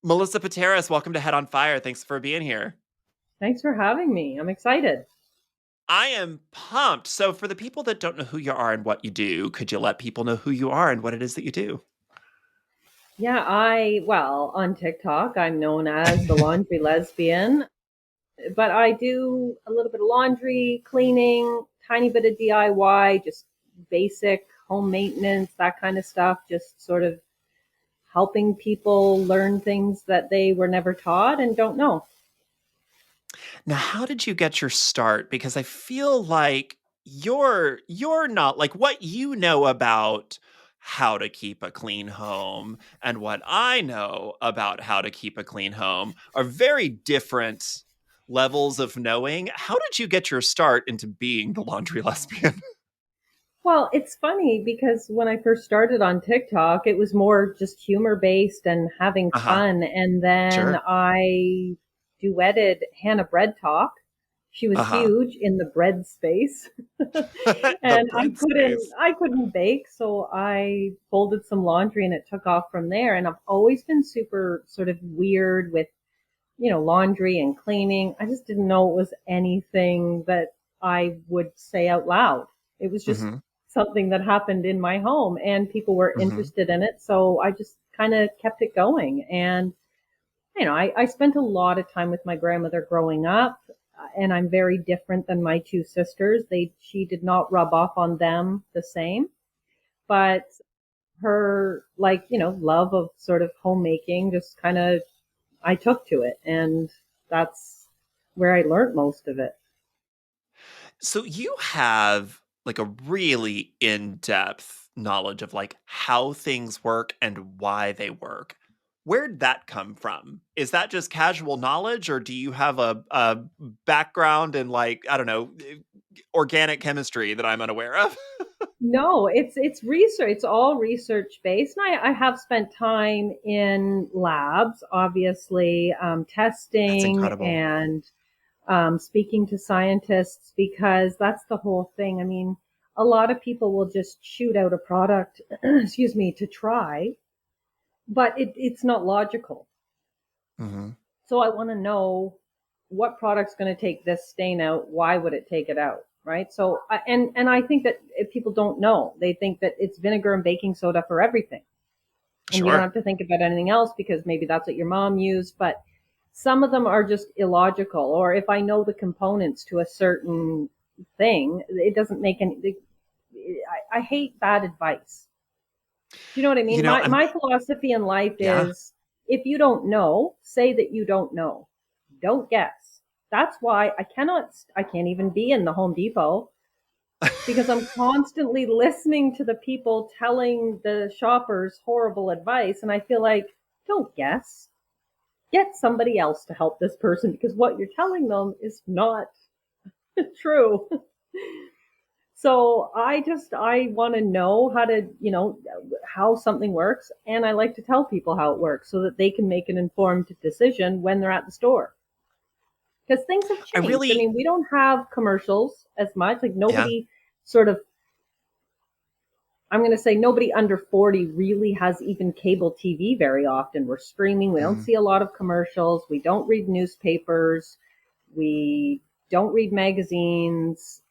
Melissa Pateras, welcome to Head on Fire. Thanks for being here. Thanks for having me. I'm excited. I am pumped. So, for the people that don't know who you are and what you do, could you let people know who you are and what it is that you do? Yeah, on TikTok, I'm known as the laundry lesbian, but I do a little bit of laundry, cleaning, tiny bit of DIY, just basic home maintenance, that kind of stuff, just sort of helping people learn things that they were never taught and don't know. Now, how did you get your start? Because I feel like you're not like what you know about how to keep a clean home and what I know about how to keep a clean home are very different levels of knowing. How did you get your start into being the laundry lesbian? Well, it's funny because when I first started on TikTok, it was more just humor based and having Uh-huh. fun. And then Sure. I duetted Hannah Bread Talk. She was Uh-huh. huge in the bread space. The And I bread couldn't space. I couldn't bake, so I folded some laundry and it took off from there. And I've always been super sort of weird with, laundry and cleaning. I just didn't know it was anything that I would say out loud. It was just Mhm. something that happened in my home and people were Mhm. interested in it. So I just kind of kept it going. And, I spent a lot of time with my grandmother growing up, and I'm very different than my two sisters. She did not rub off on them the same, but her, like, love of sort of homemaking just kind of, I took to it. And that's where I learned most of it. So you have like a really in-depth knowledge of like how things work and why they work. Where'd that come from? Is that just casual knowledge, or do you have a background in like, I don't know, organic chemistry that I'm unaware of? No, it's research. It's all research based. And I have spent time in labs, obviously, That's testing incredible. and speaking to scientists, because that's the whole thing. I mean, a lot of people will just shoot out a product, excuse me, to try, but it's not logical. Hmm. So I want to know what product's going to take this stain out. Why would it take it out? Right. So, and I think that if people don't know, they think that it's vinegar and baking soda for everything. And you don't Sure. have to think about anything else because maybe that's what your mom used. But some of them are just illogical. Or if I know the components to a certain thing, it doesn't make any, I hate bad advice. Do you know what I You mean? know, My philosophy in life yeah. is if you don't know, say that you don't know. Don't guess. That's why I can't even be in the Home Depot because I'm constantly listening to the people telling the shoppers horrible advice. And I feel like, don't guess. Get somebody else to help this person because what you're telling them is not true. So I want to know how to, how something works. And I like to tell people how it works so that they can make an informed decision when they're at the store. Because things have I changed. I really, mean, we don't have commercials as much. Like yeah. nobody sort of, I'm going to say nobody under 40 really has even cable TV very often. We're streaming. We don't Mm. see a lot of commercials. We don't read newspapers. We don't read magazines.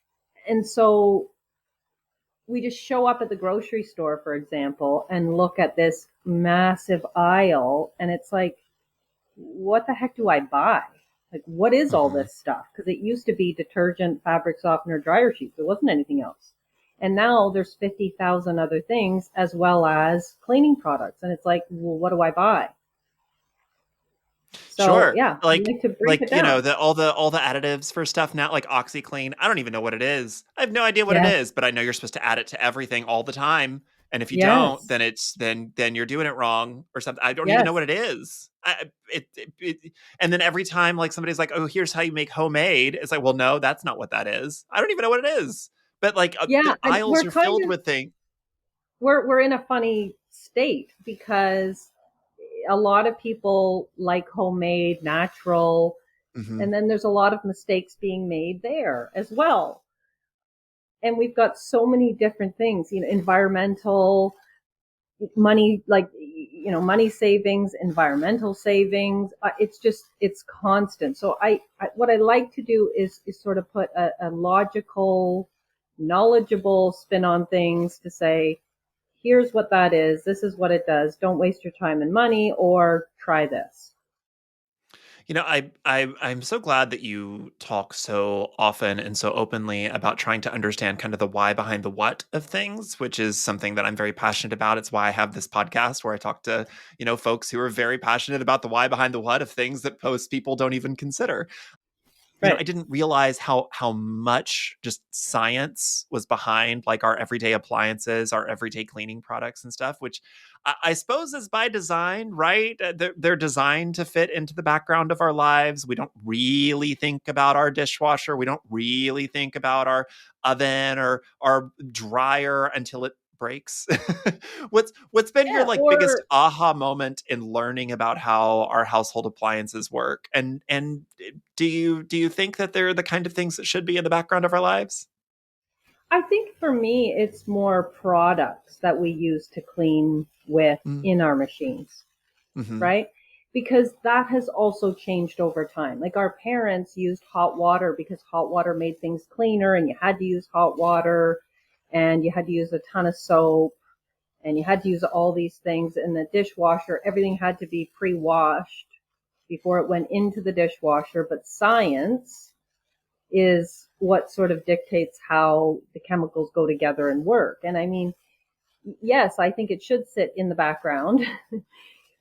And so we just show up at the grocery store, for example, and look at this massive aisle. And it's like, what the heck do I buy? Like, what is all Mhm. this stuff? Because it used to be detergent, fabric softener, dryer sheets. There wasn't anything else. And now there's 50,000 other things as well as cleaning products. And it's like, well, what do I buy? So Sure. yeah, I like to break it Like, you know, down. the additives for stuff now, like OxyClean. I don't even know what it is. I have no idea what it Yes. is, but I know you're supposed to add it to everything all the time. And if you don't, Yes. then then you're doing it wrong or something. I don't even know Yes. what it is. And then every time like somebody's like, "Oh, here's how you make homemade." It's like, "Well, no, that's not what that is." I don't even know what it is. But like Yeah. the And aisles are filled with things. we're in a funny state because a lot of people like homemade, natural, Mhm. and then there's a lot of mistakes being made there as well. And we've got so many different things, environmental, money, like money savings, environmental savings. It's constant. So what I like to do is sort of put a logical, knowledgeable spin on things to say, here's what that is. This is what it does. Don't waste your time and money, or try this. I'm so glad that you talk so often and so openly about trying to understand kind of the why behind the what of things, which is something that I'm very passionate about. It's why I have this podcast where I talk to, folks who are very passionate about the why behind the what of things that most people don't even consider. I Right. didn't realize how much just science was behind like our everyday appliances, our everyday cleaning products and stuff, which I suppose is by design, right? They're designed to fit into the background of our lives. We don't really think about our dishwasher. We don't really think about our oven or our dryer until it breaks. What's been your Yeah. like biggest Or aha moment in learning about how our household appliances work? And do you think that they're the kind of things that should be in the background of our lives? I think for me, it's more products that we use to clean with Mm, in our machines, mm-hmm, right? Because that has also changed over time. Like our parents used hot water because hot water made things cleaner, and you had to use hot water, and you had to use a ton of soap, and you had to use all these things in the dishwasher. Everything had to be pre-washed before it went into the dishwasher. But science is what sort of dictates how the chemicals go together and work. And I mean, yes, I think it should sit in the background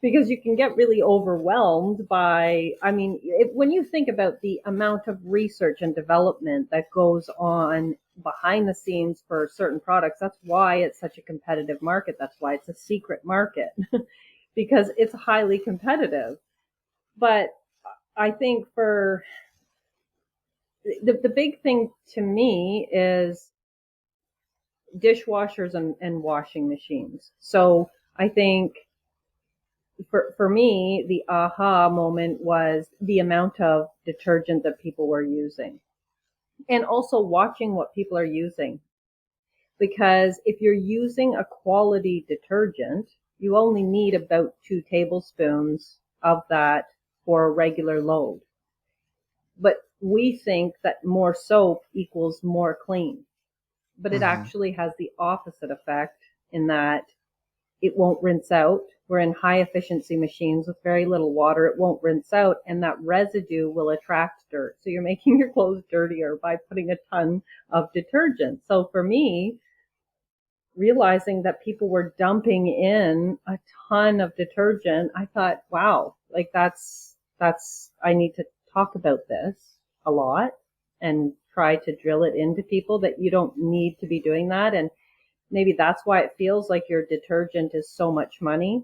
because you can get really overwhelmed by, I mean, when you think about the amount of research and development that goes on behind the scenes for certain products, that's why it's such a competitive market. That's why it's a secret market because it's highly competitive. But I think for the big thing to me is dishwashers and washing machines. So I think for me, the aha moment was the amount of detergent that people were using, and also watching what people are using. Because if you're using a quality detergent, you only need about 2 tablespoons of that for a regular load. But we think that more soap equals more clean, but it mm-hmm, actually has the opposite effect in that it won't rinse out. We're in high efficiency machines with very little water. It won't rinse out, and that residue will attract dirt. So you're making your clothes dirtier by putting a ton of detergent. So for me, realizing that people were dumping in a ton of detergent, I thought, wow, like I need to talk about this a lot and try to drill it into people that you don't need to be doing that. And maybe that's why it feels like your detergent is so much money.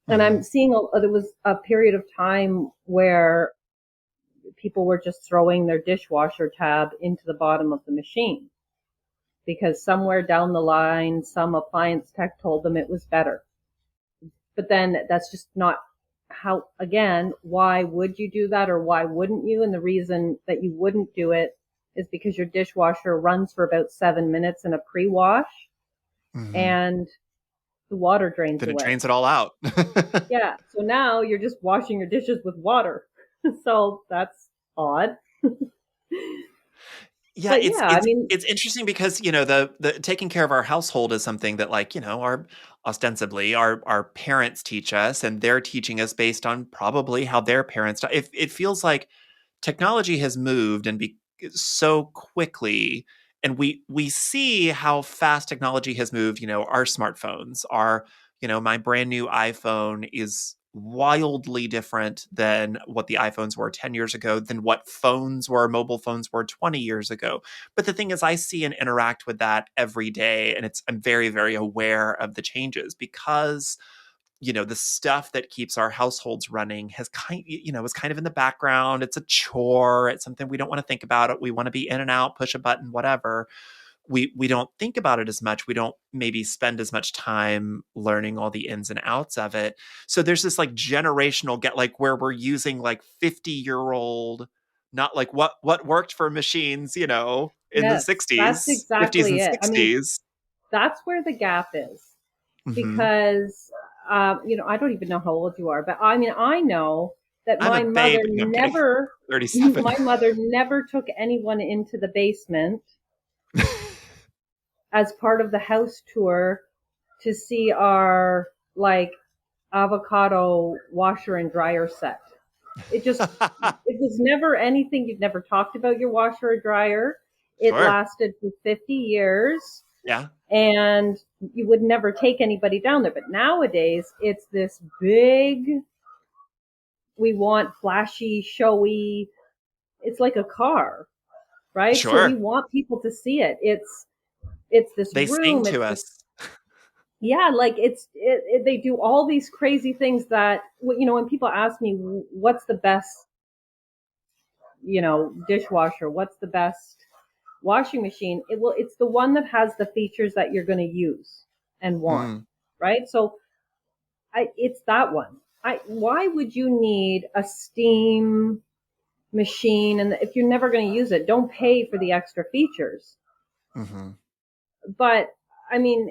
And mm-hmm. I'm seeing there was a period of time where people were just throwing their dishwasher tab into the bottom of the machine because somewhere down the line, some appliance tech told them it was better. But then that's just not how, again, why would you do that or why wouldn't you? And the reason that you wouldn't do it is because your dishwasher runs for about 7 minutes in a pre-wash Mm-hmm. and the water drains Then it away. drains it all out. Yeah. So now you're just washing your dishes with water. So that's odd. Yeah, But it's yeah, I it's mean, it's interesting because the taking care of our household is something that like our ostensibly our parents teach us, and they're teaching us based on probably how their parents. If it feels like technology has moved and be so quickly, and we see how fast technology has moved. Our smartphones are, my brand new iPhone is wildly different than what the iPhones were 10 years ago, than what mobile phones were 20 years ago. But the thing is, I see and interact with that every day, and I'm very, very aware of the changes because the stuff that keeps our households running has is kind of in the background. It's a chore. It's something we don't want to think about it. We want to be in and out, push a button, whatever. We don't think about it as much. We don't maybe spend as much time learning all the ins and outs of it. So there's this like generational get like where we're using like 50-year-old, not like what worked for machines, in the yes, that's 60s, 50s exactly and it. I mean, 60s. that's where the gap is Hmm. because I don't even know how old you are, but I mean, I know that I'm a babe. No, I'm kidding. 37. my mother never took anyone into the basement as part of the house tour to see our like avocado washer and dryer set. It just, it was never anything. You'd never talked about your washer or dryer. It Sure. lasted for 50 years Yeah. and you would never take anybody down there. But nowadays, it's this big, we want flashy, showy, it's like a car, right? So we Sure. want people to see it. It's this They sing room, to it's us. this, yeah, like they do all these crazy things that, when people ask me what's the best, dishwasher, what's the best washing machine, it's the one that has the features that you're going to use and want, Mm, right? So it's that one. Why would you need a steam machine, and if you're never going to use it, don't pay for the extra features. hmm But I mean,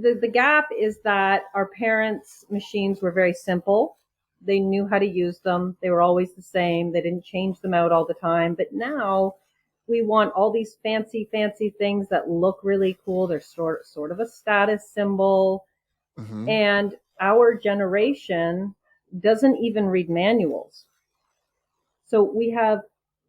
the gap is that our parents' machines were very simple. They knew how to use them. They were always the same. They didn't change them out all the time. But now we want all these fancy things that look really cool. They're sort of a status symbol. hmm And our generation doesn't even read manuals. So we have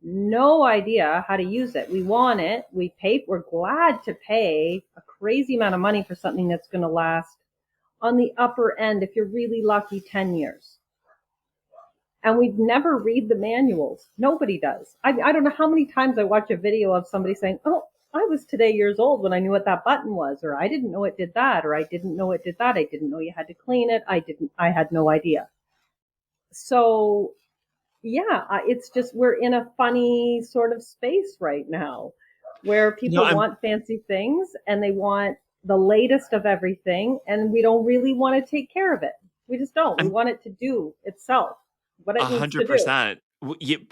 no idea how to use it. We want it. We're glad to pay a crazy amount of money for something that's going to last on the upper end, if you're really lucky, 10 years. And we'd never read the manuals. Nobody does. I don't know how many times I watch a video of somebody saying, oh, I was today years old when I knew what that button was, or I didn't know it did that, or I didn't know it did that. I didn't know you had to clean it. I had no idea. So yeah, it's just we're in a funny sort of space right now where You know, people want fancy things and they want the latest of everything, and we don't really want to take care of it. We just don't. We I'm want it to do itself what it needs to do. 100%.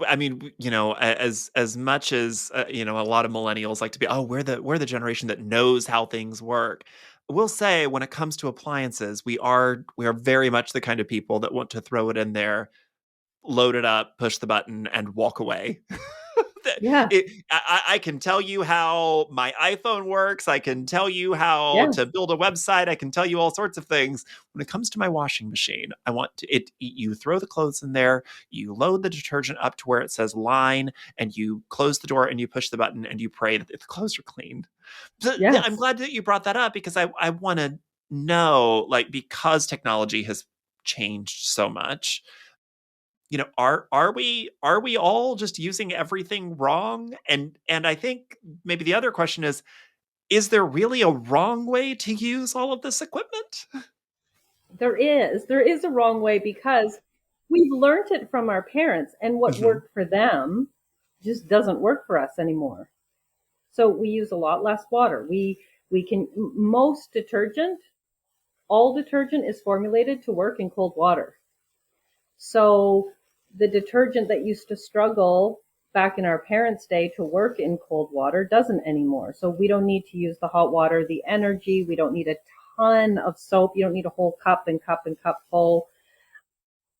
I mean, as much as a lot of millennials like to be, oh, we're the generation that knows how things work. We'll say when it comes to appliances, we are very much the kind of people that want to throw it in there, load it up, push the button, and walk away. Yeah. I can tell you how my iPhone works. I can tell you how to Yes. build a website. I can tell you all sorts of things. When it comes to my washing machine, I want to it. You throw the clothes in there, you load the detergent up to where it says line, and you close the door and you push the button and you pray that the clothes are clean. So, I'm Yes. glad that you brought that up because I want to know, like, because technology has changed so much, are we all just using everything wrong? And I think maybe the other question is there really a wrong way to use all of this equipment? There is a wrong way because we've learned it from our parents, and what Hmm worked for them just doesn't work for us anymore. So we use a lot less water. We can most detergent, all detergent is formulated to work in cold water. So the detergent that used to struggle back in our parents' day to work in cold water doesn't anymore. So we don't need to use the hot water, the energy. We don't need a ton of soap. You don't need a whole cup and cup and cup full.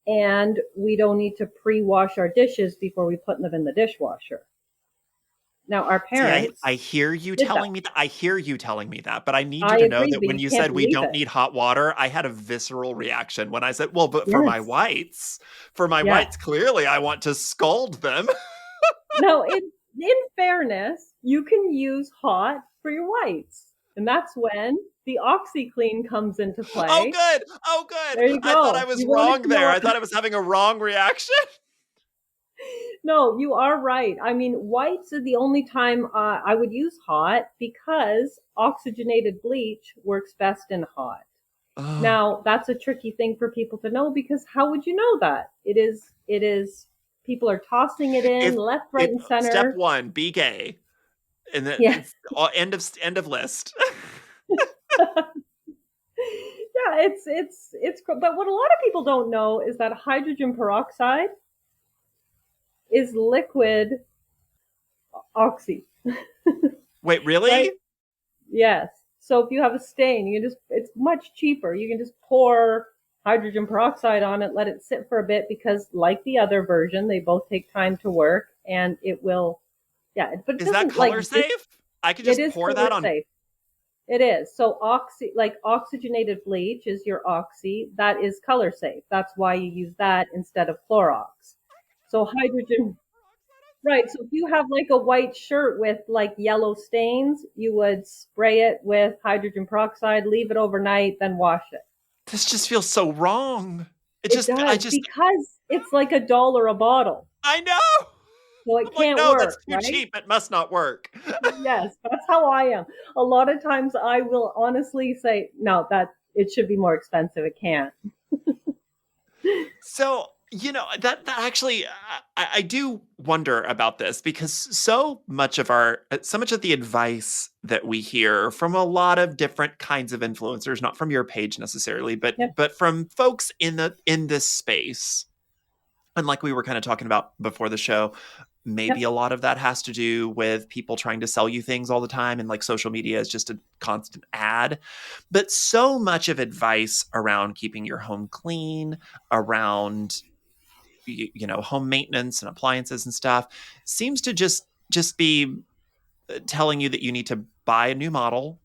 And we don't need to pre-wash our dishes before we put them in the dishwasher. Now, our See, I parents hear you did that. telling me that. I hear you telling me that, but I need you I to know agree, that but when you you can't said we believe don't it. need hot water, I had a visceral reaction when I said, "Well, but Yes. for my Yeah. whites, clearly I want to scald them." No, in fairness, you can use hot for your whites. And that's when the OxyClean comes into Oh, play. good. Oh, good. There you I thought I go. was You wanted wrong to know there. what? I thought I was having a wrong reaction. No, you are right. I mean, whites are the only time I would use hot because oxygenated bleach works best in hot. Oh, Now, that's a tricky thing for people to know because how would you know that? It is, people are tossing it in if left, right, if and step center. one, be gay, and then Yeah. it's end of list. Yeah, but what a lot of people don't know is that hydrogen peroxide is liquid oxy, Wait, really? right? Yes. So if you have a stain, you can just, it's much cheaper. You can just pour hydrogen peroxide on it, let it sit for a bit, because like the other version, they both take time to work, and it will, yeah, but it Is that doesn't like, color safe? I could it just is pour color that on. safe. It is. So like oxygenated bleach is your oxy. That is color safe. That's why you use that instead of Clorox. So hydrogen, right. So if you have like a white shirt with like yellow stains, you would spray it with hydrogen peroxide, leave it overnight, then wash it. This just feels so wrong. It does, because it's like $1 a bottle. I know. So I'm it like, can't no, that's work, too right? cheap. It must not work. Yes, that's how I am. A lot of times I will honestly say, no, that it should be more expensive. It can't. So, that actually, I do wonder about this because so much of the advice that we hear from a lot of different kinds of influencers, not from your page necessarily, but Yep, from folks in this space, and like we were kind of talking about before the show, maybe yep, a lot of that has to do with people trying to sell you things all the time, and like social media is just a constant ad. But so much of advice around keeping your home clean, around home maintenance and appliances and stuff seems to just be telling you that you need to buy a new model,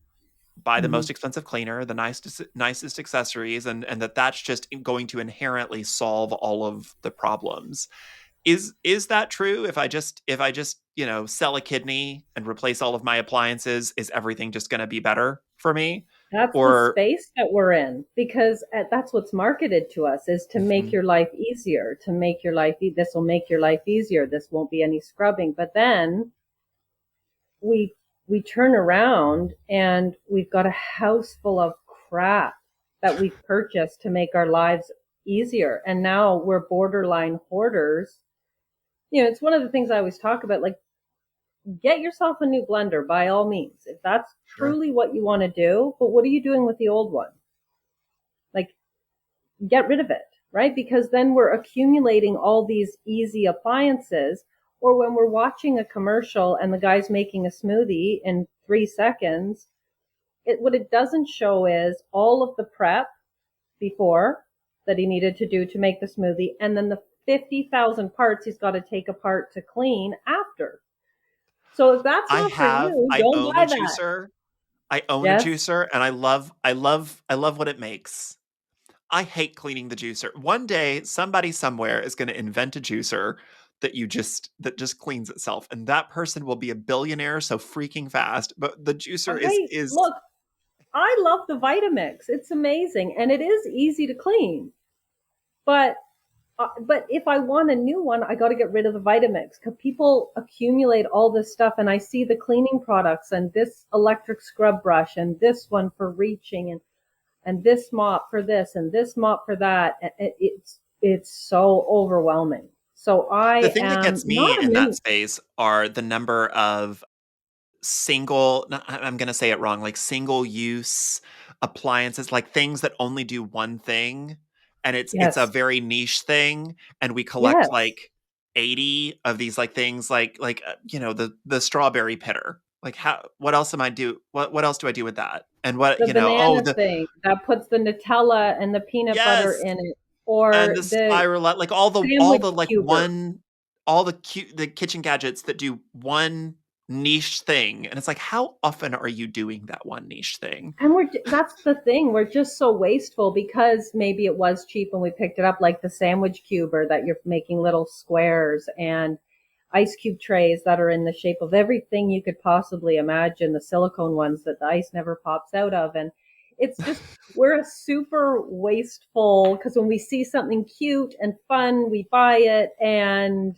buy the hmm most expensive cleaner, the nicest accessories, and that's just going to inherently solve all of the problems. Is that true? If I just sell a kidney and replace all of my appliances, is everything just going to be better for me? That's the Or space that we're in, because that's what's marketed to us, is to make Mhm. your life easier, to make your life, this will make your life easier. This won't be any scrubbing. But then we we turn around and we've got a house full of crap that we've purchased to make our lives easier. And now we're borderline hoarders. It's one of the things I always talk about, like, get yourself a new blender by all means, if that's Sure. truly what you want to do. But what are you doing with the old one? Like, get rid of it, right? Because then we're accumulating all these easy appliances. Or when we're watching a commercial and the guy's making a smoothie in 3 seconds, what it doesn't show is all of the prep before that he needed to do to make the smoothie, and then the 50,000 parts he's got to take apart to clean after. So if that's not for you, I don't own a buy that. juicer. I own a Yes. juicer and I love what it makes. I hate cleaning the juicer. One day somebody somewhere is going to invent a juicer that just cleans itself, and that person will be a billionaire so freaking fast. But the juicer is Right. is Look, I love the Vitamix. It's amazing, and it is easy to clean. But if I want a new one, I got to get rid of the Vitamix, because people accumulate all this stuff, and I see the cleaning products and this electric scrub brush and this one for reaching, and this mop for this and this mop for that. It's so overwhelming. So the I thing that am gets me not a in that mini. space are the number of single I'm going to say it wrong, like single use appliances, like things that only do one thing, and it's a Yes, very niche thing, and we collect yes, like 80 of these like things like the strawberry pitter. Like how what else am I do what else do I do with that? And the oh, banana the thing that puts the Nutella and the peanut butter yes, in it, and or the the spiral, like all sandwich the like cuber. one all the kitchen gadgets that do one niche thing, and it's like, how often are you doing that one niche thing? And that's the thing. We're just so wasteful, because maybe it was cheap and we picked it up, like the sandwich cuber that you're making little squares, and ice cube trays that are in the shape of everything you could possibly imagine, the silicone ones that the ice never pops out of. And it's just, we're a super wasteful, because when we see something cute and fun, we buy it. And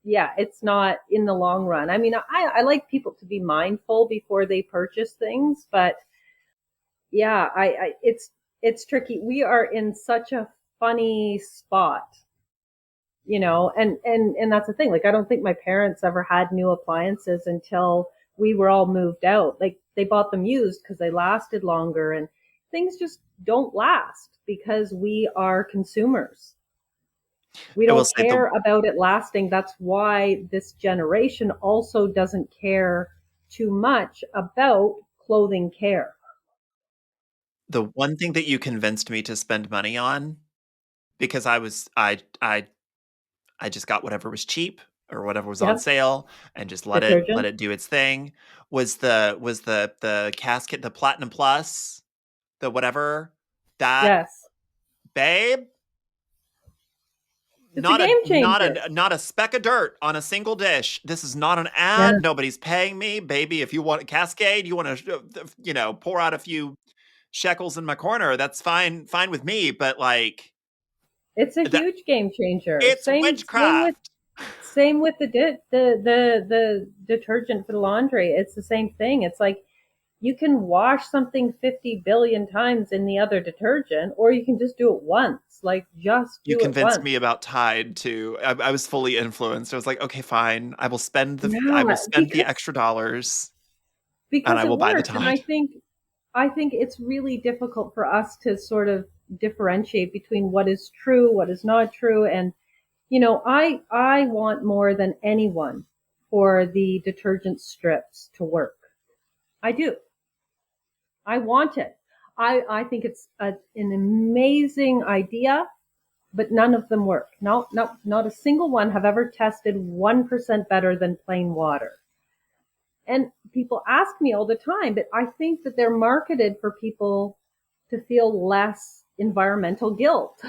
yeah, it's not in the long run. I mean, I like people to be mindful before they purchase things, but yeah, it's tricky. We are in such a funny spot, and that's the thing. Like, I don't think my parents ever had new appliances until we were all moved out. Like, they bought them used because they lasted longer, and things just don't last because we are consumers. We I will don't say the care about it lasting. That's why this generation also doesn't care too much about clothing care. The one thing that you convinced me to spend money on, because I just got whatever was cheap or whatever was on Yep. sale and just let Detergent. it do its thing, was the casket, the Platinum Plus, the whatever, that, Yes. babe, It's a game changer. not a speck of dirt on a single dish. This is not an Yeah. ad. Nobody's paying me, baby. If you want a Cascade, you want to, pour out a few shekels in my corner. That's fine with me. But like It's a that, huge game changer. it's witchcraft. Same with the detergent for the laundry. It's the same thing. It's like you can wash something 50 billion times in the other detergent, or you can just do it once. Like, just You do it convinced once. me about Tide too. I was fully influenced. I was like, okay, fine. I will Yeah, spend the extra dollars and I because it will buy the works. And Tide. I think it's really difficult for us to sort of differentiate between what is true, what is not true. And I want more than anyone for the detergent strips to work. I do. I want it. I think it's an amazing idea, but none of them work. No, no, not a single one have ever tested 1% better than plain water. And people ask me all the time, but I think that they're marketed for people to feel less environmental guilt,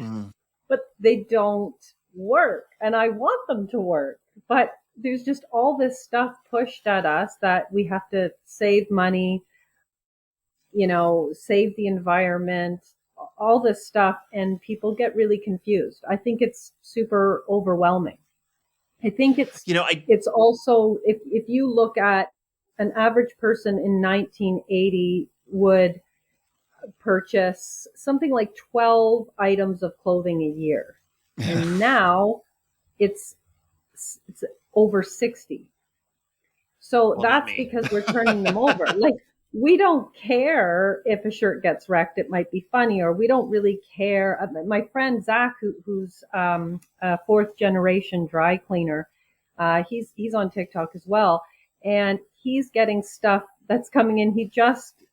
Mm. but they don't work. And I want them to work. But there's just all this stuff pushed at us that we have to save money, save the environment, all this stuff. And people get really confused. I think it's super overwhelming. I think it's You know, I it's also if you look at an average person in 1980 would purchase something like 12 items of clothing a year, and now it's it's over 60. So well, not that's me. because we're turning them over. Like, we don't care if a shirt gets wrecked; it might be funny, or we don't really care. My friend Zach, who's a fourth generation dry cleaner, he's on TikTok as well, and he's getting stuff that's coming in. He just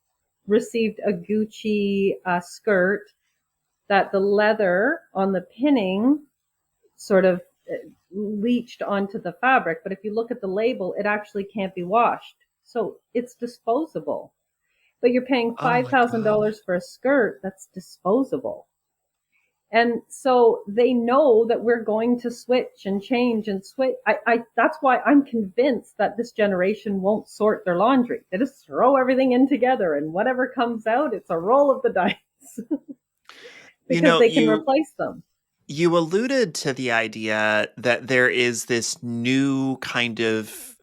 received a Gucci skirt that the leather on the pinning sort of leached onto the fabric. But if you look at the label, it actually can't be washed. So it's disposable. But you're paying Oh my God. $5,000 for a skirt that's disposable. And so they know that we're going to switch and change and switch. That's why I'm convinced that this generation won't sort their laundry. They just throw everything in together, and whatever comes out, it's a roll of the dice You because know, they can replace them. you alluded to the idea that there is this new kind of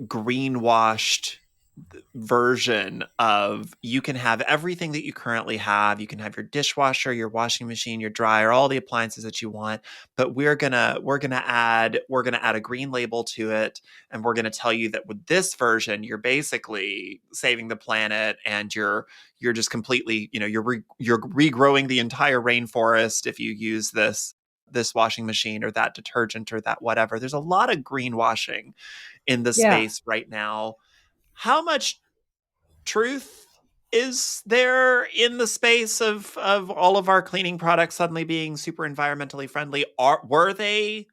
greenwashed version of you can have everything that you currently have. You can have your dishwasher, your washing machine, your dryer, all the appliances that you want, but we're gonna add a green label to it, and we're gonna tell you that with this version, you're basically saving the planet, and you're just completely, you're regrowing the entire rainforest if you use this washing machine or that detergent or that whatever. There's a lot of greenwashing in the Yeah. space right now. How much truth is there in the space of all of our cleaning products suddenly being super environmentally friendly? Were they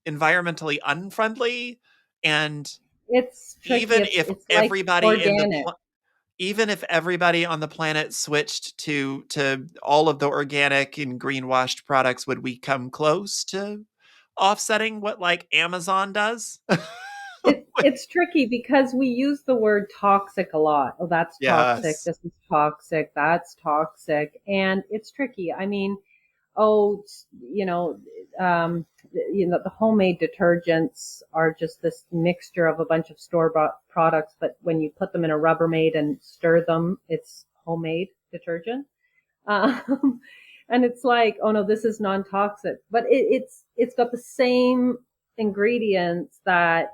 environmentally unfriendly? And It's tricky. even It's if it's like everybody in the organic. even if everybody on the planet switched to all of the organic and green washed products, would we come close to offsetting what like Amazon does? It's tricky because we use the word toxic a lot. Oh, that's toxic. Yes. This is toxic. That's toxic. And it's tricky. I mean, oh, the homemade detergents are just this mixture of a bunch of store-bought products, but when you put them in a Rubbermaid and stir them, it's homemade detergent. Um, and it's like, oh no, this is non-toxic, but it's got the same ingredients that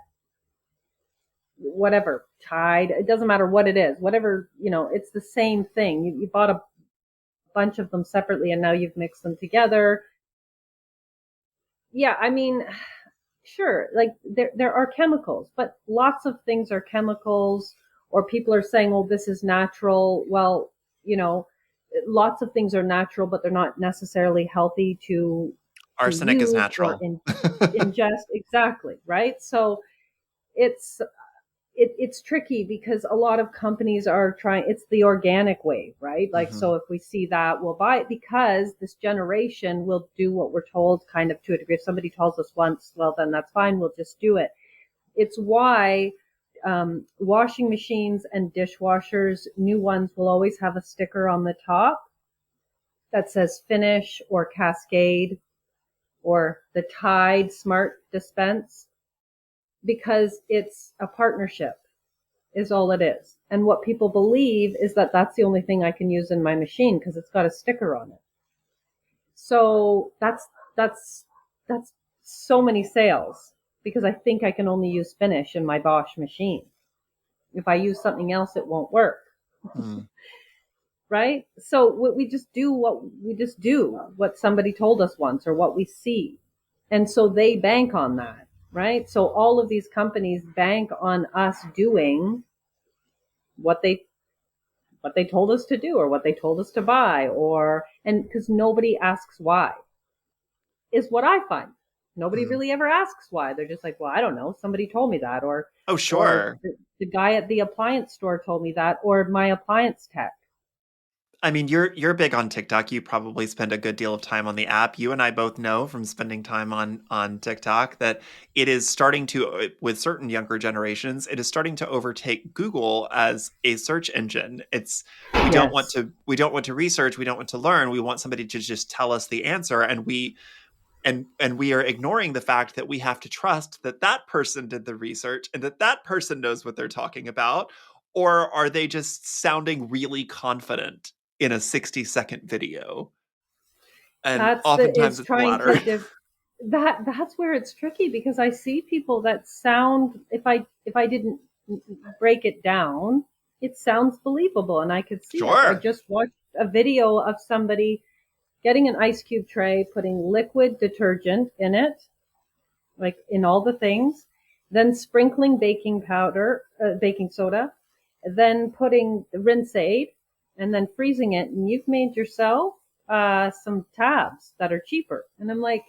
whatever Tide. It doesn't matter what it is, whatever it's the same thing. You bought a bunch of them separately, and now you've mixed them together. Yeah, I mean, sure, like there are chemicals, but lots of things are chemicals. Or people are saying, "Oh, this is natural." Well, you know, lots of things are natural, but they're not necessarily healthy to Arsenic is use or natural. ingest. Exactly, right? So it's it's tricky because a lot of companies are trying, it's the organic way, right? Like, Hmm. so if we see that, we'll buy it because this generation will do what we're told, kind of, to a degree. If somebody tells us once, well, then that's fine, we'll just do it. It's why washing machines and dishwashers, new ones, will always have a sticker on the top that says Finish or Cascade or the Tide Smart Dispense, because it's a partnership, is all it is. And what people believe is that that's the only thing I can use in my machine because it's got a sticker on it. So that's that's so many sales because I think I can only use Finish in my Bosch machine. If I use something else, it won't work, Mm. right? So we just do what somebody told us once or what we see, and so they bank on that, right? So all of these companies bank on us doing what they told us to do or what they told us to buy, or, and because nobody asks why, is what I find. Nobody Mm. really ever asks why. They're just like, well, I don't know, somebody told me that, Oh, or sure. the guy at the appliance store told me that, or my appliance tech. I mean, you're big on TikTok. You probably spend a good deal of time on the app. You and I both know from spending time on TikTok that it is starting to, with certain younger generations, it is starting to overtake Google as a search engine. It's Yes, we don't want to research, we don't want to learn. We want somebody to just tell us the answer, and we are ignoring the fact that we have to trust that that person did the research and that that person knows what they're talking about, or are they just sounding really confident in a 60-second video? And oftentimes it's it's the trying to latter. that's where it's tricky, because I see people that sound, if I didn't break it down, it sounds believable and I could see it. I Sure. just watched a video of somebody getting an ice cube tray, putting liquid detergent in it, like in all the things, then sprinkling baking powder, baking soda, then putting the rinse aid, and then freezing it, and you've made yourself some tabs that are cheaper. And I'm like,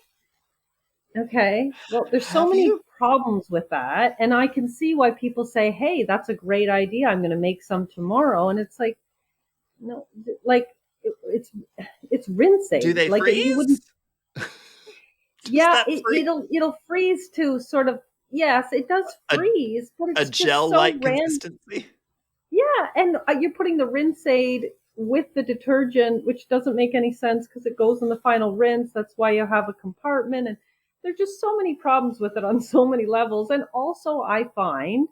okay, well, there's so Have many you problems with that, and I can see why people say, hey, that's a great idea, I'm going to make some tomorrow. And it's like, no, like, it's rinse do aid. they Like, you wouldn't. freeze? Does Yeah, that free it'll freeze to sort of, yes, it does a freeze, but a it's just so gel-like random. consistency? Yeah, and you're putting the rinse aid with the detergent, which doesn't make any sense because it goes in the final rinse. That's why you have a compartment, and there's just so many problems with it on so many levels. And also, I find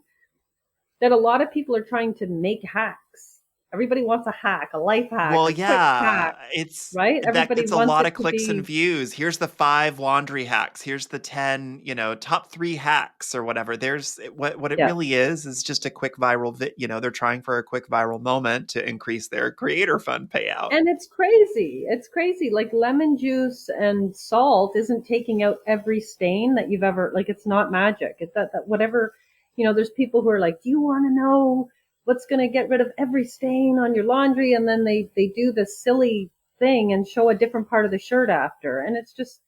that a lot of people are trying to make hacks. Everybody wants a hack, a life hack, Well, a quick yeah, hack, it's right? that Everybody gets a wants lot it of to clicks and be, views. Here's the 5 laundry hacks. Here's the 10, top 3 hacks or whatever. What it yeah. really is just a quick viral they're trying for a quick viral moment to increase their creator fund payout. And it's crazy. It's crazy. Like, lemon juice and salt isn't taking out every stain that you've ever, like, it's not magic. It's that whatever, there's people who are like, do you want to know what's going to get rid of every stain on your laundry? And then they do this silly thing and show a different part of the shirt after. And it's just,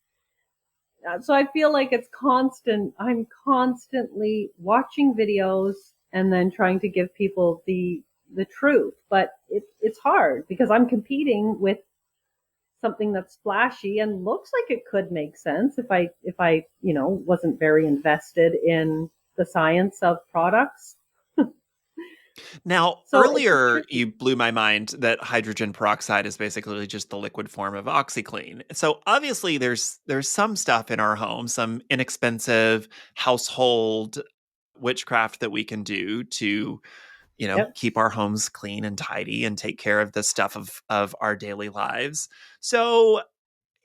so I feel like it's constant. I'm constantly watching videos and then trying to give people the truth, but it's hard because I'm competing with something that's flashy and looks like it could make sense if I wasn't very invested in the science of products. Now, So it's earlier tricky. you blew my mind that hydrogen peroxide is basically just the liquid form of OxyClean. So obviously there's some stuff in our home, some inexpensive household witchcraft that we can do to, Yep. keep our homes clean and tidy and take care of the stuff of our daily lives. So,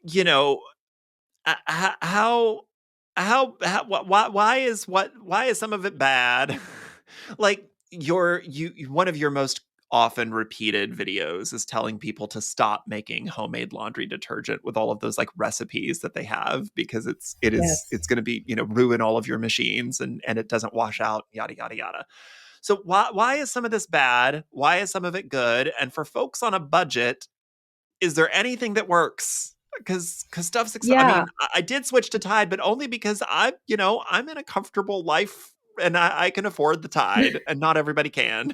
you know, how why is some of it bad? Like one of your most often repeated videos is telling people to stop making homemade laundry detergent with all of those like recipes that they have because Yes. it's going to be ruin all of your machines and it doesn't wash out, yada yada yada. So why is some of this bad? Why is some of it good? And for folks on a budget, is there anything that works? Because stuff's I Yeah. mean, I did switch to Tide, but only because I'm in a comfortable life and I can afford the Tide, and not everybody can.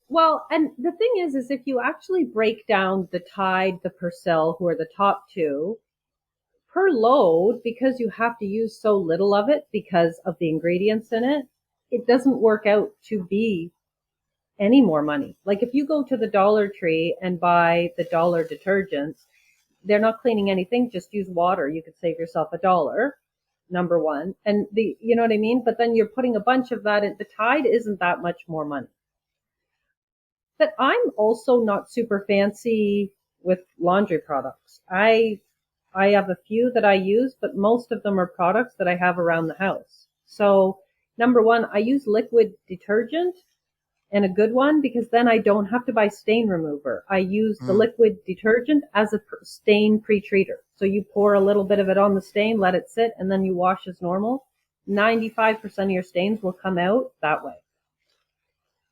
Well, and the thing is if you actually break down the Tide, the Persil, who are the top two, per load, because you have to use so little of it because of the ingredients in it, it doesn't work out to be any more money. Like if you go to the Dollar Tree and buy the dollar detergents, they're not cleaning anything, just use water. You could save yourself $1, number one. And you know what I mean? But then you're putting a bunch of that in. The Tide isn't that much more money. But I'm also not super fancy with laundry products. I have a few that I use, but most of them are products that I have around the house. So number one, I use liquid detergent, and a good one, because then I don't have to buy stain remover. I use the Mm. liquid detergent as a stain pre-treater. So you pour a little bit of it on the stain, let it sit, and then you wash as normal. 95% of your stains will come out that way.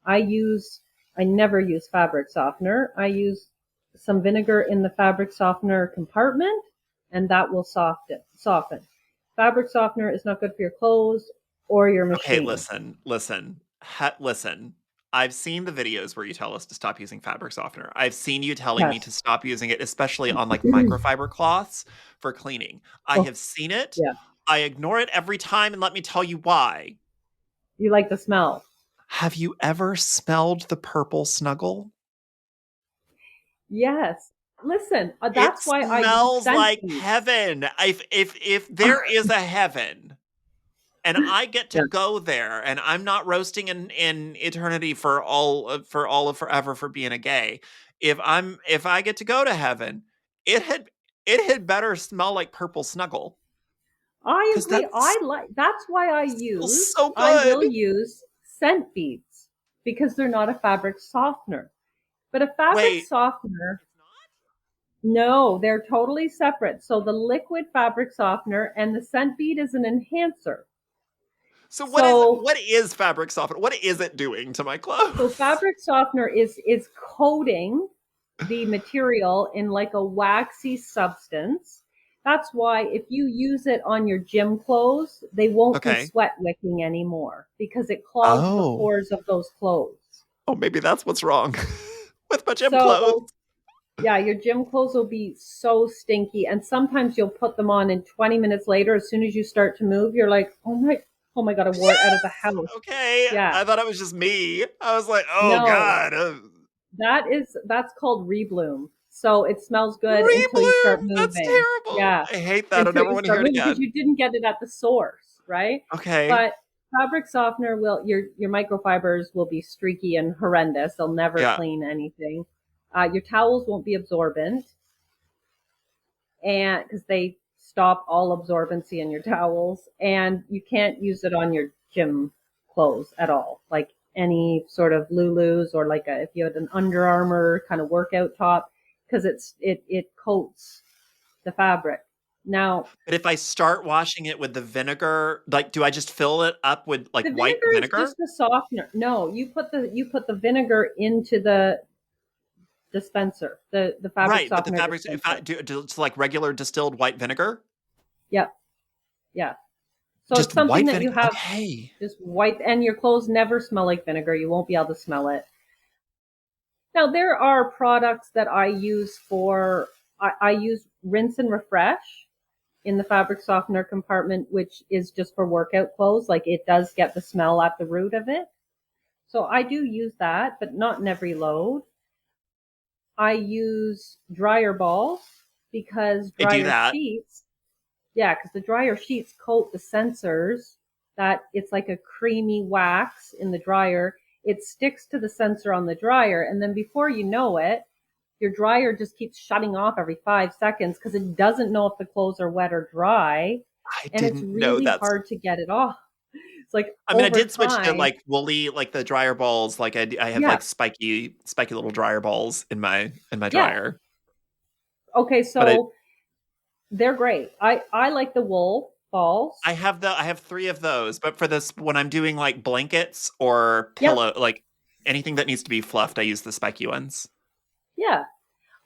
I never use fabric softener. I use some vinegar in the fabric softener compartment, and that will soften. Fabric softener is not good for your clothes or your Okay, machine. listen. I've seen the videos where you tell us to stop using fabric softener. I've seen you telling me Yes. to stop using it, especially on like microfiber cloths for cleaning. I Oh, have seen it. yeah. I ignore it every time, and let me tell you why. You like the smell. Have you ever smelled the purple snuggle? Yes. Listen, It that's why I use smells scent like beads. heaven. If there is a heaven, and I get to Yeah. go there, and I'm not roasting in eternity for all of forever for being a gay. If I get to go to heaven, it had better smell like purple snuggle, I because agree. that's that's why smells so I good. will use scent beads, because they're not a fabric softener. But a fabric Wait, softener, it's not. no, they're totally separate. So the liquid fabric softener and the scent bead is an enhancer. So So what is fabric softener? What is it doing to my So clothes? fabric softener is coating the material in like a waxy substance. That's why if you use it on your gym clothes, they won't be Okay. sweat wicking anymore because it clogs the Oh. pores of those clothes. Oh, maybe that's what's wrong with my gym clothes. So yeah, your gym clothes will be so stinky, and sometimes you'll put them on and 20 minutes later, as soon as you start to move, you're like, oh my God, I wore it out of the Yes! house. Okay, Yeah. I thought it was just me. I was like, "Oh No, god, that's called rebloom. So it smells good until you rebloom! start That's moving. terrible. Yeah. I hate that. I Until never you wanna hear start it moving because again." you didn't get it at the source, right? Okay. But fabric softener will your microfibers will be streaky and horrendous. They'll never Yeah. clean anything. Your towels won't be absorbent, and because they stop all absorbency in your towels, and you can't use it on your gym clothes at all, like any sort of Lulus, or like if you had an Under Armour kind of workout top, because it coats the fabric. Now But if I start washing it with the vinegar, like, do I just fill it up with, like, the white vinegar is vinegar? just a softener. No, you put the vinegar into the dispenser, the fabric Right, but the softener fabrics if I dispenser. do it's like regular distilled white vinegar? Yep, yeah. So it's Just something white that you vinegar? have. Okay. Just wipe, and your clothes never smell like vinegar. You won't be able to smell it. Now, there are products that I use I use rinse and refresh in the fabric softener compartment, which is just for workout clothes. Like it does get the smell at the root of it. So I do use that, but not in every load. I use dryer balls, because I do dryer that. sheets, yeah, because the dryer sheets coat the sensors, that it's like a creamy wax in the dryer. It sticks to the sensor on the dryer, and then before you know it, your dryer just keeps shutting off every 5 seconds because it doesn't know if the clothes are wet or dry, I and it's didn't know really that's hard to get it off. It's like I mean, I over did switch to, time. like, woolly like, the dryer balls, like, I have, Yeah, like, spiky little dryer balls in my yeah. dryer, Okay, but I so they're great. I like the wool. balls. I have 3 of those, but for this when I'm doing, like, blankets or Yep. pillow like, anything that needs to be fluffed, I use the spiky ones. Yeah.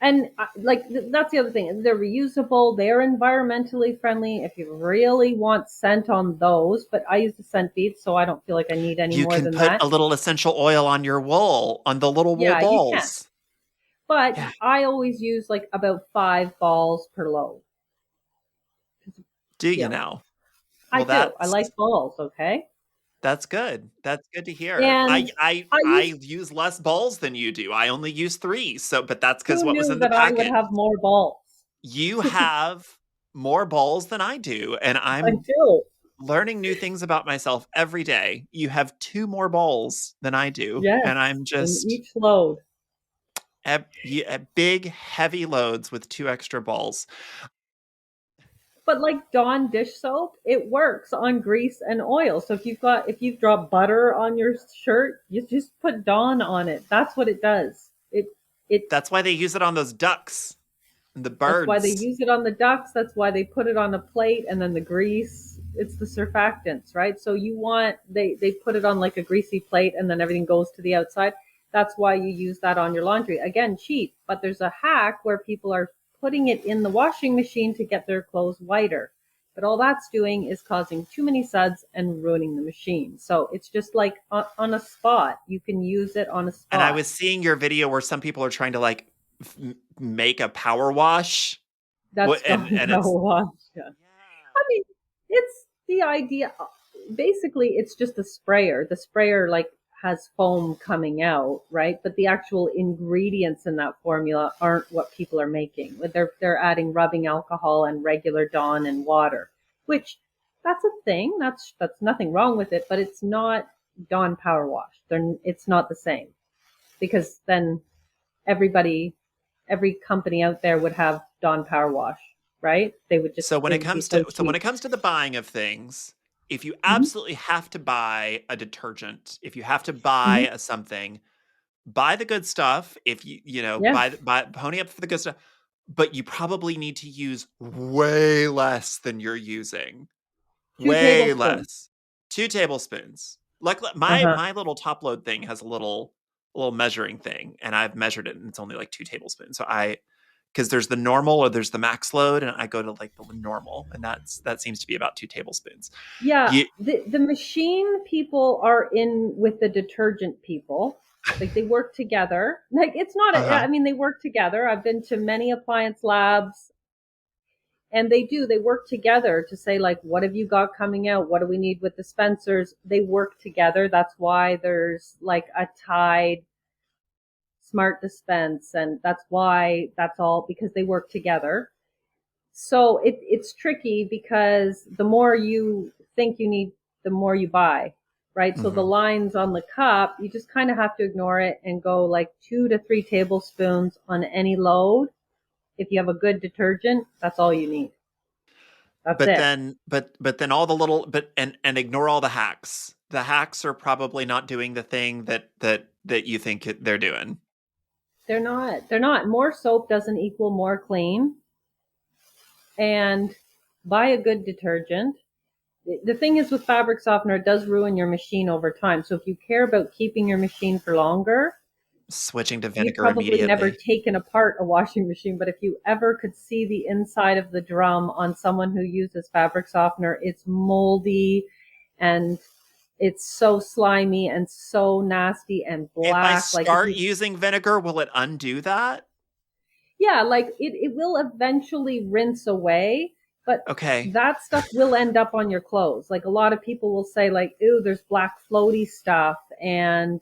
And like that's the other thing. They're reusable. They're environmentally friendly. If you really want scent on those, but I use the scent beads, so I don't feel like I need any You more can than put that. a little essential oil on your wool, on the little wool Yeah, you can. balls. But Yeah. I always use like about 5 balls per load. Do You you know, now? I Well, do. I like balls. Okay, that's good. That's good to hear. and I I used. use less balls than you do. I only use 3, so but that's because Who what was knew in the that I would packet. have more balls? You have more balls than I do, and I I'm do. learning new things about myself every day. You have 2 more balls than I do, and I'm Yes, in just each load. big, heavy loads with 2 extra balls. But like Dawn dish soap, it works on grease and oil. So if you've dropped butter on your shirt, you just put Dawn on it. That's what it does. It That's why they use it on those ducks and the That's why they birds. use it on the ducks. That's why they put it on a plate, and then the grease. It's the surfactants, right? So they put it on like a greasy plate, and then everything goes to the outside. That's why you use that on your laundry. Again, cheap, but there's a hack where people are putting it in the washing machine to get their clothes whiter. But all that's doing is causing too many suds and ruining the machine. So it's just like on a spot. You can use it on a And I spot. was seeing your video where some people are trying to like make a power wash. That's Dawn And Power it's Wash. Yeah. yeah. I mean, it's the idea. Basically, it's just a sprayer. The sprayer like has foam coming out, right? But the actual ingredients in that formula aren't what people are making. They're adding rubbing alcohol and regular Dawn and water, which that's a thing. That's nothing wrong with it, but it's not Dawn Power Wash. It's not the same because then everybody, every company out there would have Dawn Power Wash, right? It would be so So when cheap. it comes to the buying of things, if you Mm-hmm. absolutely have to buy a detergent, if you have to Mm-hmm. buy a something, buy the good stuff. If Yeah. buy pony up for the good stuff, but you probably need to use way less than you're using. Two Way tablespoons. less. 2 tablespoons. Like Uh-huh. my little top load thing has a little measuring thing, and I've measured it, and it's only like 2 tablespoons. So I because there's the normal or there's the max load, and I go to like the normal, and that seems to be about 2 tablespoons. Yeah, You the machine people are in with the detergent people. Like they work together. Like it's not uh-huh. I mean they work together. I've been to many appliance labs and they work together to say like what have you got coming out? What do we need with dispensers? They work together. That's why there's like a Tide Smart Dispense, and that's why that's all because they work together. So it's tricky because the more you think you need, the more you buy, right? So the Mhm. lines on the cup, you just kind of have to ignore it and go like 2 to 3 tablespoons on any load. If you have a good detergent, that's all you need. That's But it. then but then all the little but and ignore all the hacks. The hacks are probably not doing the thing that you think they're doing. They're not. They're not. More soap doesn't equal more clean. And buy a good detergent. The thing is with fabric softener, it does ruin your machine over time. So if you care about keeping your machine for longer, Switching to you'd vinegar probably never immediately. taken apart a washing machine, but if you ever could see the inside of the drum on someone who uses fabric softener, it's moldy and it's so slimy and so nasty and If I black. Like if start you, using vinegar, will it undo that? yeah, like it will eventually rinse away, but Okay. that stuff will end up on your clothes. Like a lot of people will say like, ew, there's black floaty stuff and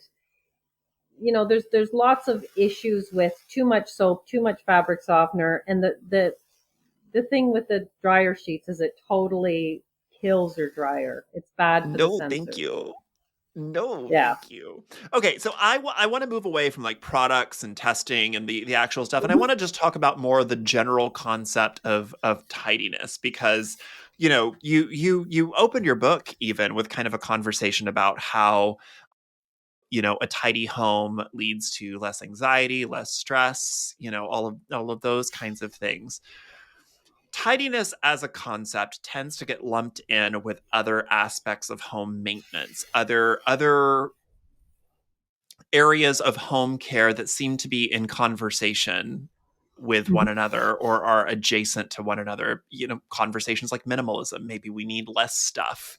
there's lots of issues with too much soap, too much fabric softener, and the thing with the dryer sheets is it totally kills your dryer. It's bad for the No, thank sensors. you. No, Yeah. thank you. Okay, so I want to move away from like products and testing and the actual stuff, and I Mhm. want to just talk about more of the general concept of tidiness because you open your book even with kind of a conversation about how a tidy home leads to less anxiety, less stress, all of those kinds of things. tidiness as a concept tends to get lumped in with other aspects of home maintenance, other areas of home care that seem to be in conversation with one Mhm. another or are adjacent to one another. Conversations like minimalism. Maybe we need less stuff,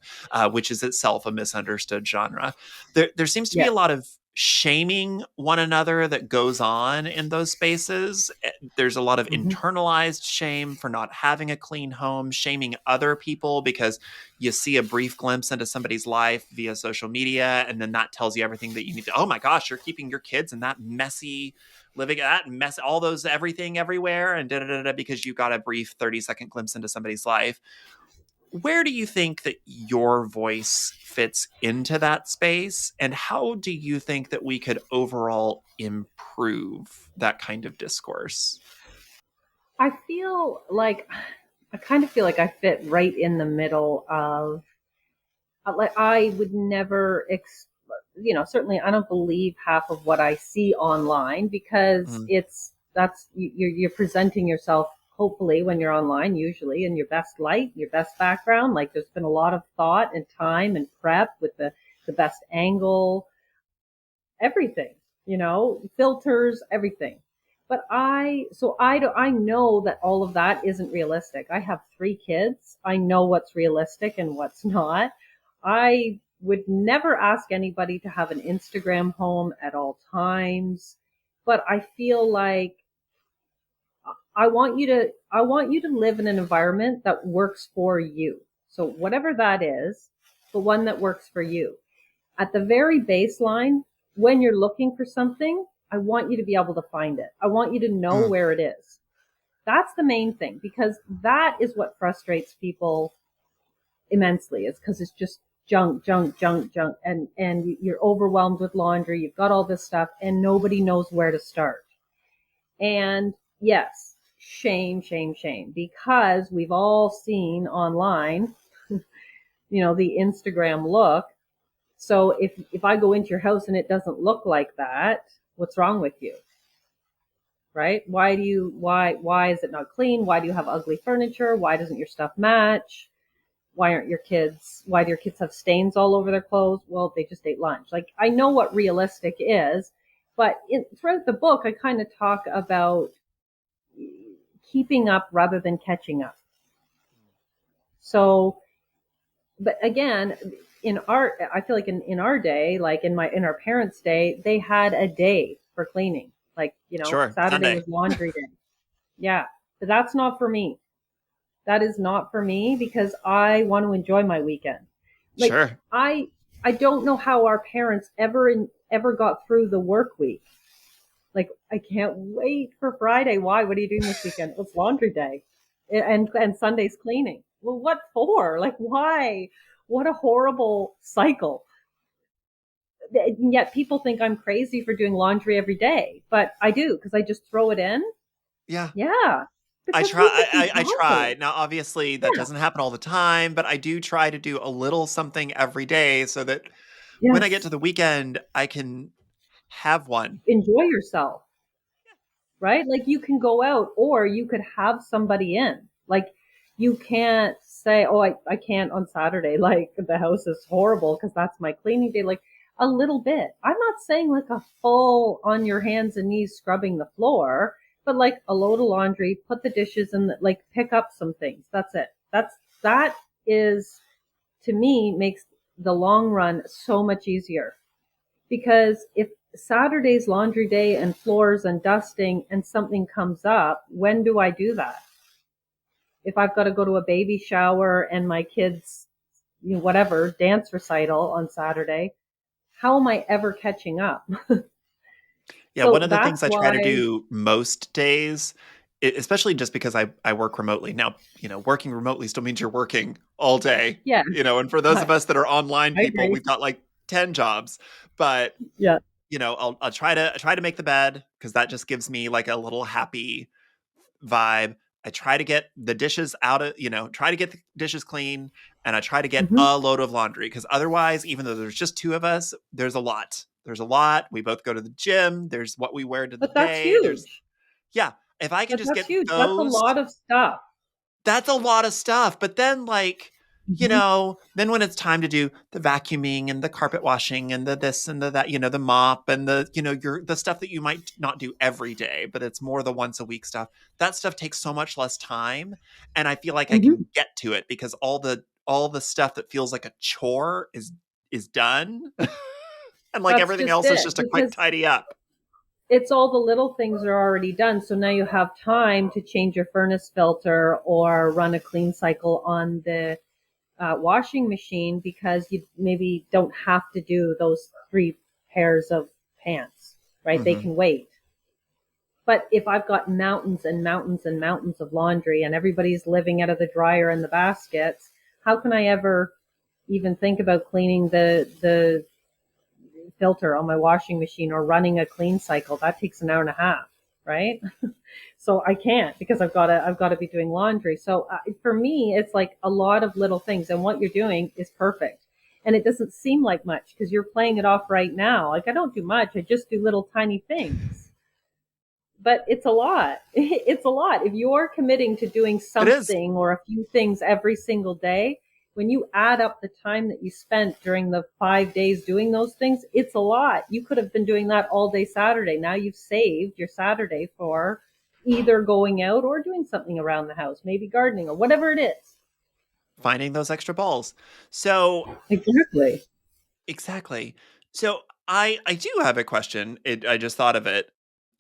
which is itself a misunderstood genre. There seems to be a Yes. lot of shaming one another that goes on in those spaces. There's a lot of Mhm. internalized shame for not having a clean home, shaming other people because you see a brief glimpse into somebody's life via social media, and then that tells you everything that you need to. Oh my gosh, you're keeping your kids in that messy living, that mess, all those everything everywhere, and da da da da, because you got a brief 30-second glimpse into somebody's life. Where do you think that your voice fits into that space, and how do you think that we could overall improve that kind of discourse? I feel like I kind of feel like I fit right in the middle of like I would never certainly I don't believe half of what I see online because Mm, you're presenting yourself hopefully when you're online usually in your best light, your best background. Like there's been a lot of thought and time and prep with the best angle, everything, filters, everything. But I know that all of that isn't realistic. I have 3 kids. I know what's realistic and what's not. I would never ask anybody to have an Instagram home at all times, but I feel like I want you to live in an environment that works for you. So whatever that is, the one that works for you. At the very baseline, when you're looking for something, I want you to be able to find it. I want you to know mm, where it is. That's the main thing because that is what frustrates people immensely. It's because it's just junk, junk, junk, junk, and you're overwhelmed with laundry. You've got all this stuff, and nobody knows where to start. And yes, shame, shame, shame, because we've all seen online, the Instagram look. So if I go into your house and it doesn't look like that, what's wrong with you? Right? Why is it not clean? Why do you have ugly furniture? Why doesn't your stuff match? Why do your kids have stains all over their clothes? Well, they just ate lunch. Like I know what realistic is, but throughout the book I kind of talk about keeping up rather than catching up. So, but again, I feel like in our day, like in our parents' day, they had a day for cleaning. Like, sure. Saturday Sunday. was laundry day. Yeah. But that's not for me. That is not for me because I want to enjoy my weekend. Like Sure. I don't know how our parents ever got through the work week. Like I can't wait for Friday. Why? What are you doing this weekend? It's laundry day, and Sunday's cleaning. Well, what for? Like why? What a horrible cycle. And yet people think I'm crazy for doing laundry every day, but I do because I just throw it in. Yeah. Yeah, I because try. we could be I try. bothered. Now, obviously, that Yeah. doesn't happen all the time, but I do try to do a little something every day so that when I get to Yes. the weekend, I can have one. Enjoy yourself, right? Like you can go out or you could have somebody in. Like you can't say, oh, I can't on Saturday. Like the house is horrible because that's my cleaning day. Like a little bit. I'm not saying like a full on your hands and knees scrubbing the floor, but like a load of laundry, put the dishes in, like pick up some things. That's it. That is to me makes the long run so much easier because if Saturday's laundry day and floors and dusting and something comes up, when do I do that? If I've got to go to a baby shower and my kids, whatever, dance recital on Saturday, how am I ever catching up? Yeah, one So of the things that's I try to why, do most days, especially just because I work remotely. Now, working remotely still means you're working all day, yeah, and for those I, of us that are online I people, agree. we've got like 10 jobs. But, Yeah. I'll try to make the bed because that just gives me like a little happy vibe. I try to get the dishes out of, try to get the dishes clean, and I try to get Hmm. a load of laundry because otherwise, even though there's just two of us, there's a lot. There's a lot. We both go to the gym. There's what we wear to the But that's day. There's, huge. yeah. If I can But just that's get huge. That's a those, lot of stuff. That's a lot of stuff. But then, like, Mhm. then when it's time to do the vacuuming and the carpet washing and the this and the that, the mop and the stuff that you might not do every day, but it's more the once a week stuff. That stuff takes so much less time. And I feel like I Mhm. can get to it because all the stuff that feels like a chore is done. And like That's everything just else is it just a quick because tidy up. it's all the little things are already done. So now you have time to change your furnace filter or run a clean cycle on the washing machine because you maybe don't have to do those 3 pairs of pants, right? They Hmm. can wait. But if I've got mountains and mountains and mountains of laundry and everybody's living out of the dryer and the baskets, how can I ever even think about cleaning the filter on my washing machine or running a clean cycle? That takes an hour and a half, right? So I can't because I've got to be doing laundry. So for me, it's like a lot of little things, and what you're doing is perfect. And it doesn't seem like much because you're playing it off right now. Like I don't do much; I just do little tiny things. But it's a lot. It's a lot. If you're committing to doing It is. something or a few things every single day, when you add up the time that you spent during the 5 days doing those things, it's a lot. You could have been doing that all day Saturday. Now you've saved your Saturday for either going out or doing something around the house, maybe gardening or whatever it is. Finding those extra balls. So Exactly. exactly. So I do have a question. I just thought of it.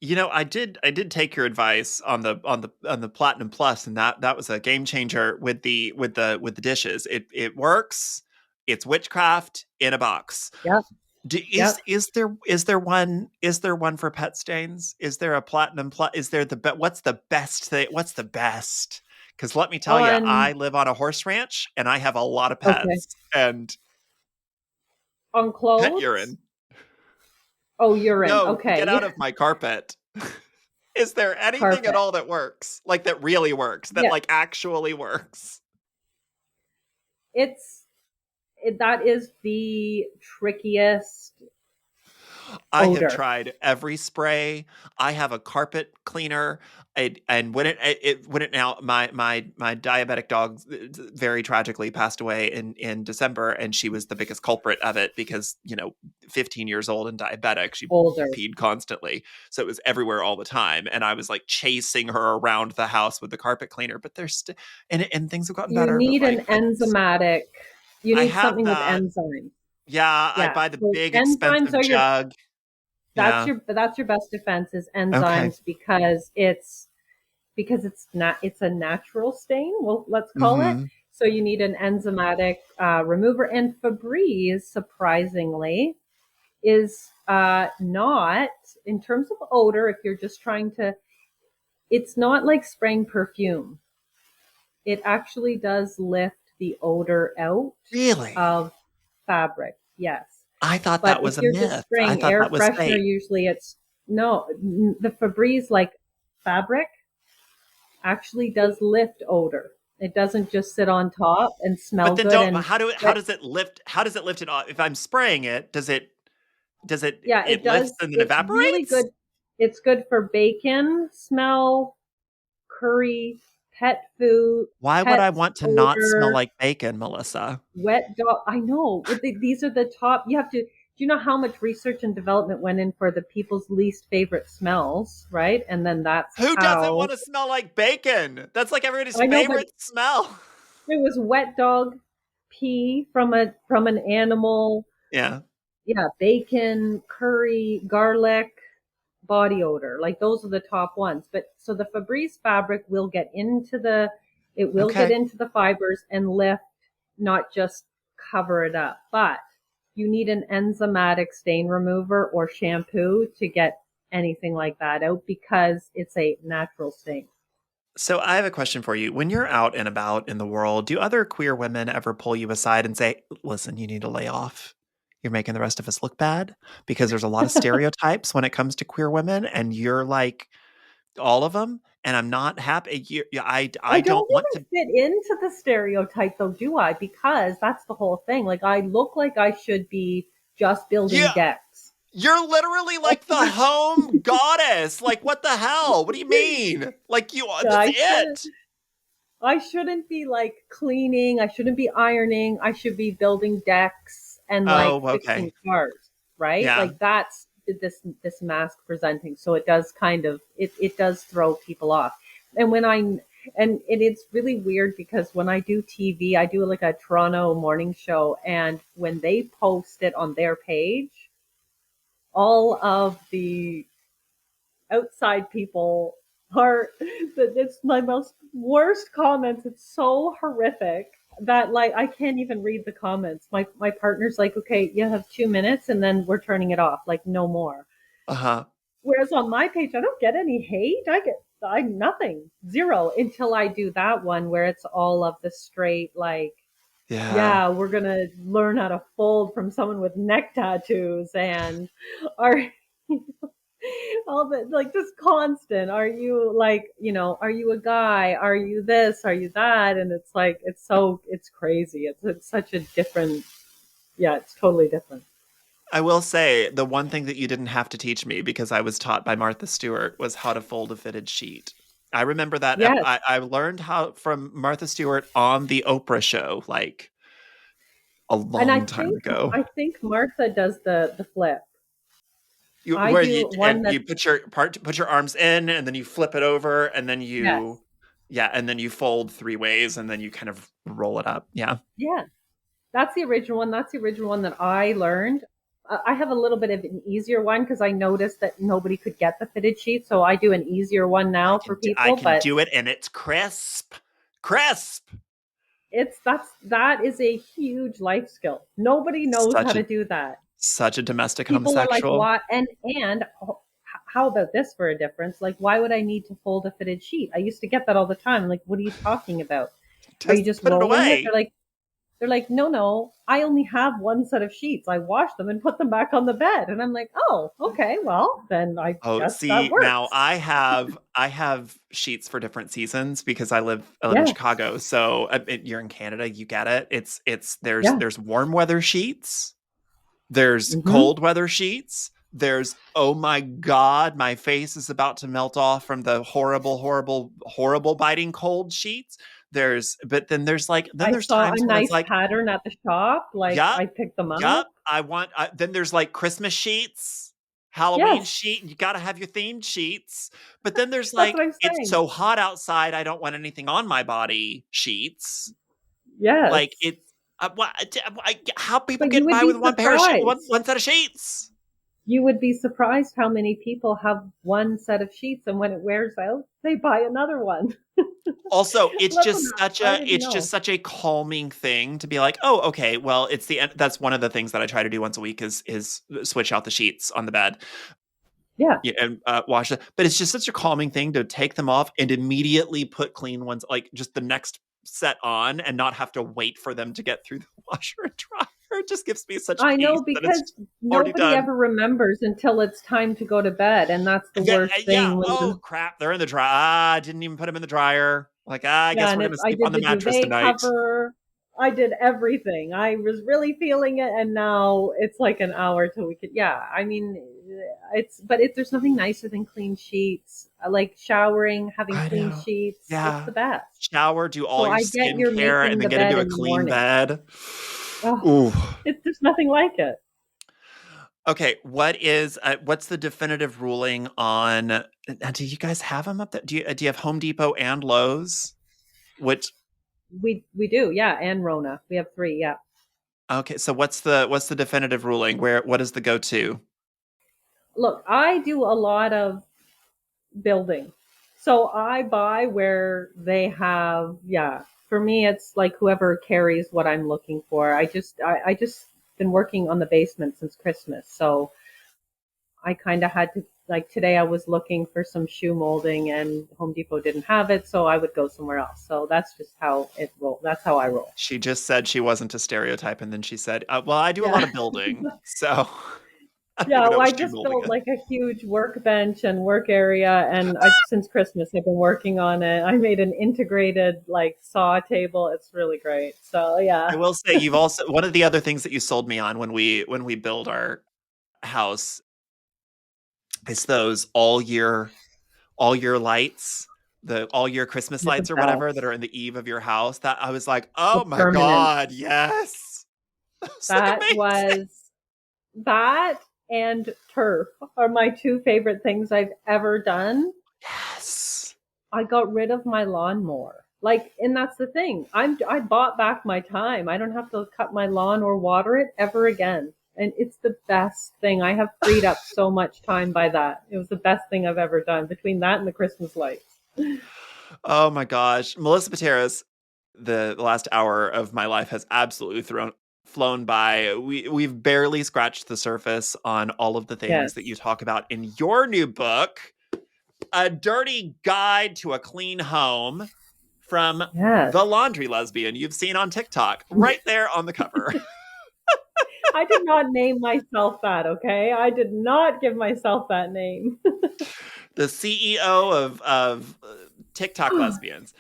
I did take your advice on the Platinum Plus, and that was a game changer with the dishes. It works. It's witchcraft in a box. Yep. Do, is Yep. is there is there one for pet stains? Is there a Platinum Plus? Is there what's the best thing? What's the best? Because let me tell you, On I live on a horse ranch and I have a lot of okay. pets and On pet clothes? urine. Oh, urine. No, get Okay. out of my carpet. Is there anything at Carpet. all that works? Like that really works, that Yeah. like actually works? It's that is the trickiest I have odor. tried every spray. I have a carpet cleaner. And when it now my diabetic dog very tragically passed away in December, and she was the biggest culprit of it because 15 years old and diabetic, she Older. peed constantly, so it was everywhere all the time, and I was like chasing her around the house with the carpet cleaner. But there's and things have gotten You better, but need an like enzymatic. You I need have something with that. enzymes. Yeah, I Yeah. buy the So big enzymes expensive are your jug. Yeah. that's your best defense is Okay. enzymes because it's a natural stain. Well, let's call it. Mhm. So you need an enzymatic remover, and Febreze, surprisingly, is not in terms of odor. If you're just trying to, it's not like spraying perfume. It actually does lift the odor out Really? of fabric. Yes. I thought that But was if a you're just myth. I spraying thought air that was freshener, fake. usually it's no, the Febreze like fabric actually does lift odor. It doesn't just sit on top and smell But then good don't and how but does it lift it off? If I'm spraying it, yeah, it it lifts does. and then It's really evaporates? good. It's good for bacon smell, curry, pet food, Why would I pet want to not smell odor, like bacon, Melissa? wet dog. I know. These are the top. You have to. Do you know how much research and development went in for the people's least favorite smells, right? And then that's Who doesn't how. want to smell like bacon? That's like everybody's I know, but favorite smell. it was wet dog pee from an animal. Yeah. Yeah, bacon, curry, garlic, body odor. Like those are the top ones. But so the Febreze fabric will get into Okay. the fibers and lift, not just cover it up. But you need an enzymatic stain remover or shampoo to get anything like that out because it's a natural stain. So I have a question for you. When you're out and about in the world, do other queer women ever pull you aside and say, "Listen, you need to lay off. You're making the rest of us look bad"? Because there's a lot of stereotypes when it comes to queer women, and you're like all of them, and I'm not happy. I I don't don't want even to. fit into the stereotype though, do I? Because that's the whole thing. Like I look like I should be just building Yeah, decks. you're literally like the home goddess. Like, what the hell? What do you mean? Like, that's I should it. I shouldn't be like cleaning, I shouldn't be ironing, I should be building decks and like Oh, okay. fixing cars, right? Yeah. Like that's this mask presenting. So it does kind of it does throw people off. And when I and it's really weird because when I do TV, I do like a Toronto morning show, and when they post it on their page, all of the outside people are that it's my most worst comments. It's so horrific that like I can't even read the comments. My partner's like, okay, you have 2 minutes and then we're turning it off, like no more. Uh-huh. Whereas on my page, I don't get any hate. I nothing, zero, until I do that one where it's all of the straight like, Yeah. yeah, we're gonna learn how to fold from someone with neck tattoos and are all the like just constant. Are you like, are you a guy? Are you this? Are you that? And it's like it's crazy. It's such a different, yeah, it's totally different. I will say the one thing that you didn't have to teach me because I was taught by Martha Stewart was how to fold a fitted sheet. I remember that Yes. I learned how from Martha Stewart on the Oprah show like a And long time ago. I think Martha does the flip. You I where you do one and that's you put your arms in and then you flip it over and then yes. you yeah, and then you fold three ways and then you kind of roll it up. Yeah. Yeah. That's the original one. That's the original one that I learned. I have a little bit of an easier one because I noticed that nobody could get the fitted sheet, so I do an easier one now for I people. can But do it and it's crisp. Crisp. that is a huge life skill. Nobody knows how Such a to do that. such a domestic People are like, homosexual. "What?" And how about this for a difference? Like, why would I need to fold a fitted sheet? I used to get that all the time. Like, what are you talking about? Are you Just just put it rolling it? away. They're like, no, no, I only have one set of sheets. I wash them and put them back on the bed. And I'm like, oh, okay, well, then I Oh, guess that see, now works. I have sheets for different seasons because I live in Yes. Chicago. So you're in Canada, you get it. It's Yeah. there's warm weather sheets, there's Hmm. cold weather sheets, there's oh my god, my face is about to melt off from the horrible, horrible, horrible biting cold sheets. But then I there's saw a times when it's nice like, pattern at the shop. Like yup, I picked them yup. up. Then there's like Christmas sheets, Halloween Yes. sheet. You got to have your themed sheets. But then there's That's what like, I'm it's saying. so hot outside. I don't want anything on my body sheets. Like Yes. it's, how people But you get would by be with surprised. one set of sheets. You would be surprised how many people have one set of sheets and when it wears out, they buy another one. Also, That's what I didn't it's just know. such a calming thing to be like, oh, okay, well, it's the end. That's one of the things that I try to do once a week is switch out the sheets on the bed. Yeah. Yeah, and wash it. But it's just such a calming thing to take them off and immediately put clean ones, like just the next set on, and not have to wait for them to get through the washer and dryer. It just gives me such I peace know that it's because already nobody done. ever remembers until it's time to go to bed, and that's the worst Yeah. thing when Oh crap, they're in the dryer. I didn't even put them in the dryer. Like, I yeah, guess and we're it's gonna I sleep on did the the mattress duvet tonight. cover. I did everything. I was really feeling it, and now it's like an hour till we could. Yeah, I mean, there's nothing nicer than clean sheets. I like showering, having I clean know. sheets. It's Yeah. the best. Shower, do all So your I get you're skincare, and making then the get bed into a in the clean morning. bed. Oh, Ooh. there's nothing like it. Okay, what's the definitive ruling on do you guys have them up there? Do you have Home Depot and Lowe's? Which We do, yeah, and Rona. We have three, yeah. okay, so what's the definitive ruling? What is the go-to? Look, I do a lot of building. So I buy where they have, yeah. For me, it's like whoever carries what I'm looking for. I just been working on the basement since Christmas. So I kind of had to, like today I was looking for some shoe molding and Home Depot didn't have it. So I would go somewhere else. So that's just how it roll. That's how I roll. She just said she wasn't a stereotype, and then she said, "Well, I do a lot Yeah. of building, so I don't Yeah, even know well, what I shoe just molding built is." like a huge workbench and work area, and I've since Christmas I've been working on it. I made an integrated like saw table. It's really great. So I yeah, will say you've also one of the other things that you sold me on when we build our house is those all year lights. the all your Christmas They're the lights or whatever that best. are in the eve of your house. That I was like, The "Oh my permanent. god, yes." It's like That amazing. was that and turf are my two favorite things I've ever done. Yes. I got rid of my lawnmower. Like, and that's the thing. I bought back my time. I don't have to cut my lawn or water it ever again. And it's the best thing. I have freed up so much time by that. It was the best thing I've ever done between that and the Christmas lights. Oh my gosh. Melissa Pateras, the last hour of my life has absolutely flown by. We've barely scratched the surface on all of the things that you Yes. talk about in your new book, A Dirty Guide to a Clean Home from Yes. the laundry lesbian you've seen on TikTok, right there on the cover. I did not name myself that, okay? I did not give myself that name. The CEO of TikTok lesbians.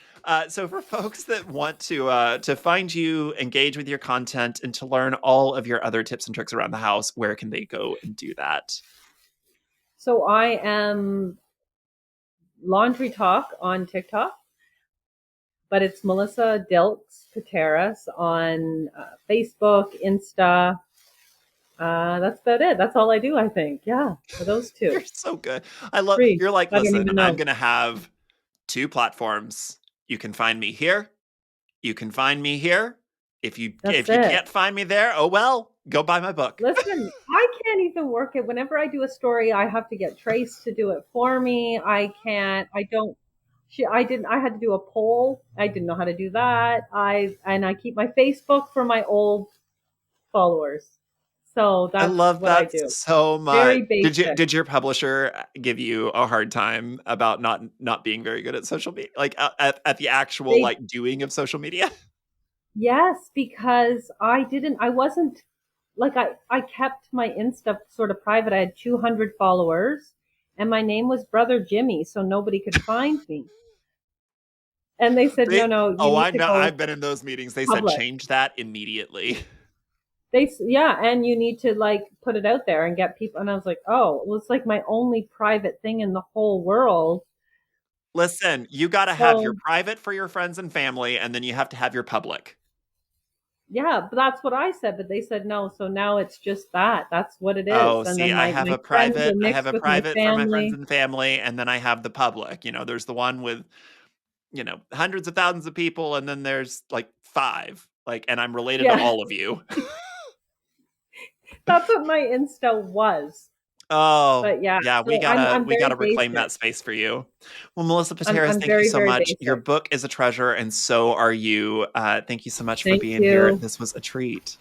So for folks that want to find you, engage with your content, and to learn all of your other tips and tricks around the house, where can they go and do that? So I am Laundry Talk on TikTok, but it's Melissa Dilks Pateras on Facebook, Insta. That's about it. That's all I do, I think. Yeah, for those You're two. so good. I love. Three. You're like, I don't listen, even I'm know. gonna have two platforms. You can find me here. You can find me here. That's If you it. can't find me there, oh well, go buy my book. Listen, I can't even work it. Whenever I do a story, I have to get Trace to do it for me. I can't. I don't. I didn't. I had to do a poll. I didn't know how to do that. I keep my Facebook for my old followers. So I that's love what I that do. so much. Very basic. Did your publisher give you a hard time about not being very good at social media, like at the actual They like doing of social media? Yes, because I wasn't like I kept my Insta sort of private. I had 200 followers and my name was Brother Jimmy, so nobody could find me. And they said, "No, They no, you oh, need I to know. go I've been in those meetings. They said public." change that immediately. Yeah, and you need to like put it out there and get people. And I was like, "Oh, well, it's like my only private thing in the whole world." Listen, you got to have your So, private for your friends and family, and then you have to have your public. yeah, but that's what I said, but they said no. So now it's just that. That's what it is. Oh, And see, then my friends are I have mixed a with my private for my friends family. and family, and then I have the public. There's the one with, hundreds of thousands of people, and then there's like five. Like, and I'm related to Yeah. all of you. That's what my Insta was. Oh, But yeah, yeah, so I'm we very gotta reclaim that basic. space for you. Well, Melissa Pateras, I'm thank you very, so very much. Your basic. book is a treasure, and so are you. Thank you so much for Thank being here. you. This was a treat.